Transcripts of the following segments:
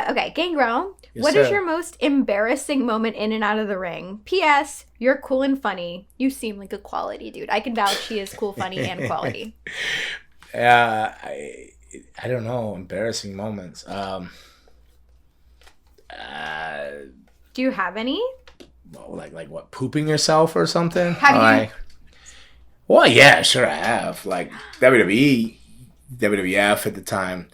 Okay, Gangrel, Yes, what is sir. your most embarrassing moment in and out of the ring? P.S. You're cool and funny. You seem like a quality dude. I can vouch he is cool, funny, and quality. I don't know. Embarrassing moments. Uh, Do you have any? well, like what? Pooping yourself or something? Have you? Like, well, yeah, sure I have. Like WWE, WWF at the time.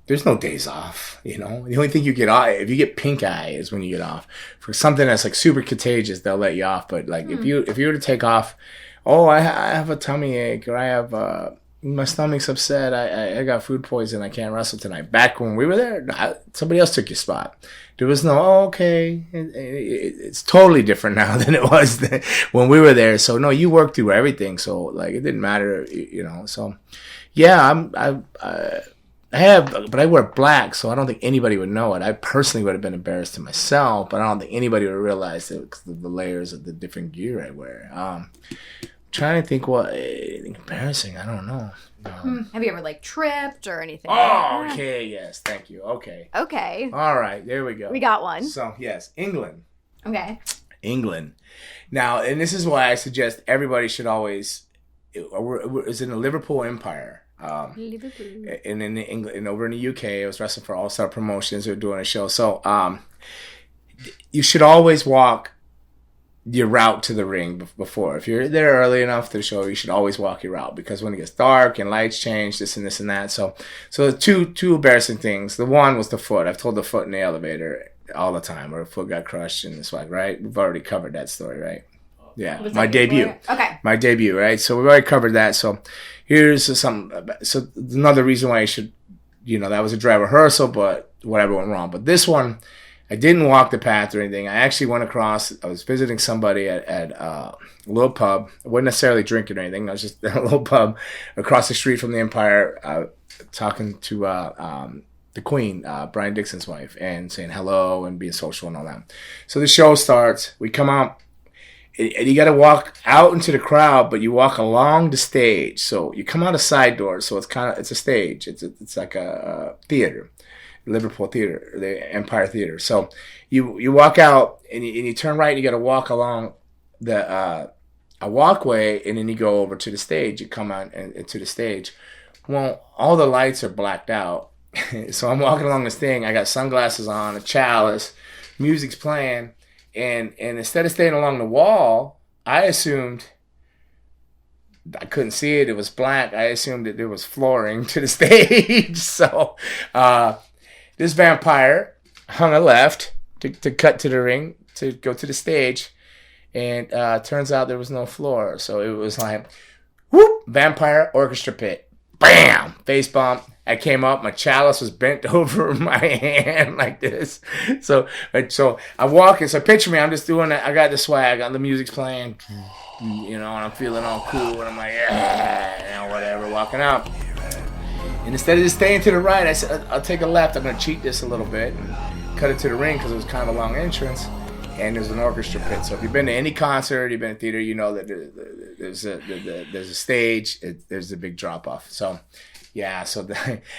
There's no days off. You know, the only thing you get off if you get pink eye is when you get off for something that's like super contagious. They'll let you off, but like if you were to take off, oh, I have a tummy ache or I have my stomach's upset. I got food poison. I can't wrestle tonight. Back when we were there, somebody else took your spot. There was no, oh, okay. It's totally different now than it was when we were there. So no, you worked through everything. So like it didn't matter, you know. So yeah, I have, but I wear black, so I don't think anybody would know it. I personally would have been embarrassed to myself, but I don't think anybody would realize it because of the layers of the different gear I wear. Trying to think what anything embarrassing. I don't know. Have you ever like tripped or anything? Oh, okay, yes, thank you. Okay, Okay. all right, there we go. We got one. So yes, England. Okay. Now, and this is why I suggest everybody should always. It's in the Liverpool Empire. Liverpool. And in England and over in the UK, I was wrestling for All Star Promotions. They were doing a show, so you should always walk your route to the ring before. If you're there early enough to the show, you should always walk your route because when it gets dark and lights change, this and this and that. So two embarrassing things. The one was the foot. I've told the foot in the elevator all the time, where the foot got crushed in the swag. Right? We've already covered that story, right? Yeah, my debut. Okay. My debut, right? So we've already covered that. So here's something. So another reason why you should, that was a dry rehearsal, but whatever went wrong. But this one, I didn't walk the path or anything. I actually went across. I was visiting somebody at a little pub. I wasn't necessarily drinking or anything. I was just at a little pub across the street from the Empire, talking to the Queen, Brian Dixon's wife, and saying hello and being social and all that. So the show starts. We come out. And you got to walk out into the crowd, but you walk along the stage. So you come out a side door. So it's a stage. It's like a theater, Liverpool Theater, the Empire Theater. So you walk out and you turn right. And you got to walk along a walkway, and then you go over to the stage. You come out and to the stage. Well, all the lights are blacked out. So I'm walking along this thing. I got sunglasses on, a chalice, music's playing. And instead of staying along the wall, I assumed I couldn't see it. It was black. I assumed that there was flooring to the stage. So this vampire hung a left to cut to the ring to go to the stage. And turns out there was no floor. So it was like, whoop, vampire orchestra pit. Bam! Face bump. I came up, my chalice was bent over my hand like this. So I'm walking, so picture me, I'm just doing that. I got the swag, the music's playing, and I'm feeling all cool, and I'm like, yeah, whatever, walking out. And instead of just staying to the right, I said, I'll take a left, I'm going to cheat this a little bit, and cut it to the ring, because it was kind of a long entrance, and there's an orchestra pit. So if you've been to any concert, you've been in theater, you know that there's a stage, there's a big drop-off. So yeah, so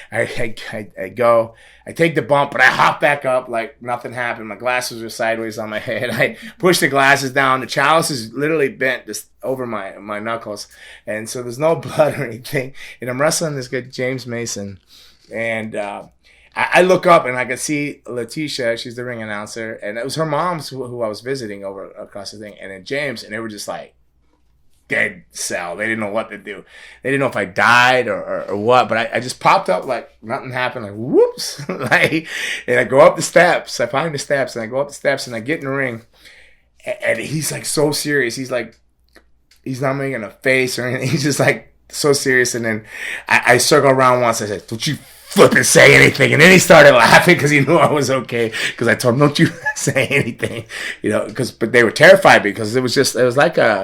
I go, I take the bump, but I hop back up like nothing happened. My glasses are sideways on my head. I push the glasses down. The chalice is literally bent just over my knuckles. And so there's no blood or anything. And I'm wrestling this guy, James Mason. And I look up and I can see Letitia, she's the ring announcer. And it was her mom's who I was visiting over across the thing. And then James, and they were just like, dead cell. They didn't know what to do. They didn't know if I died or what, but I just popped up like nothing happened, like whoops. And I go up the steps. I find the steps and I go up the steps and I get in the ring. And he's like so serious. He's like, he's not making a face or anything. He's just like so serious. And then I circle around once. I said, don't you flipping say anything. And then he started laughing because he knew I was okay. Because I told him, don't you say anything. But they were terrified because it was like a,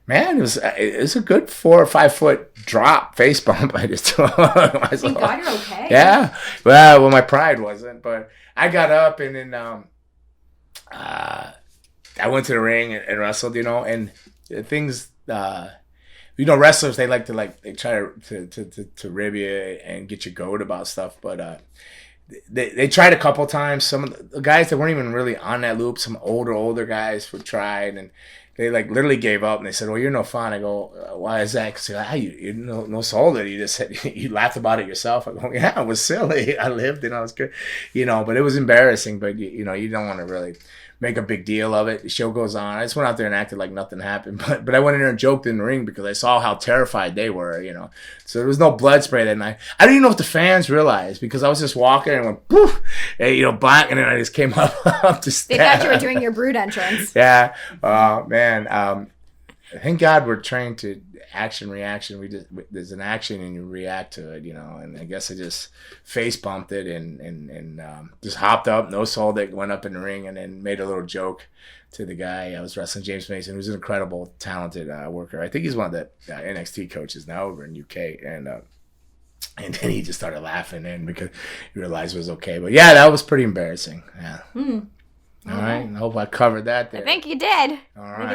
man, it was a good 4 or 5 foot drop face bump. I just told myself. Thank God you're okay. Yeah. Well, my pride wasn't, but I got up and then I went to the ring and wrestled, and things, wrestlers, they like to they try to rib you and get you goat about stuff, but they tried a couple times. Some of the guys that weren't even really on that loop, some older guys were tried, and they like literally gave up. And they said, "Well, you're no fun." I go, "Why is that?" Because you're no soul. You just said you laughed about it yourself. I go, "Yeah, it was silly. I lived and I was good, but it was embarrassing. But you don't want to really make a big deal of it. The show goes on. I just went out there and acted like nothing happened. But I went in there and joked in the ring because I saw how terrified they were, So there was no blood spray that night. I don't even know if the fans realized because I was just walking and went poof, and, black, and then I just came up the steps. They thought you were doing your brood entrance. Yeah. Man. Thank God we're trained to action reaction. There's an action and you react to it, And I guess I just face bumped it and just hopped up, no soul, that went up in the ring, and then made a little joke to the guy I was wrestling, James Mason, who's an incredible, talented worker. I think he's one of the NXT coaches now over in UK, and then he just started laughing because he realized it was okay. But yeah, that was pretty embarrassing. Yeah. All right. I hope I covered that there. I think you did. All right.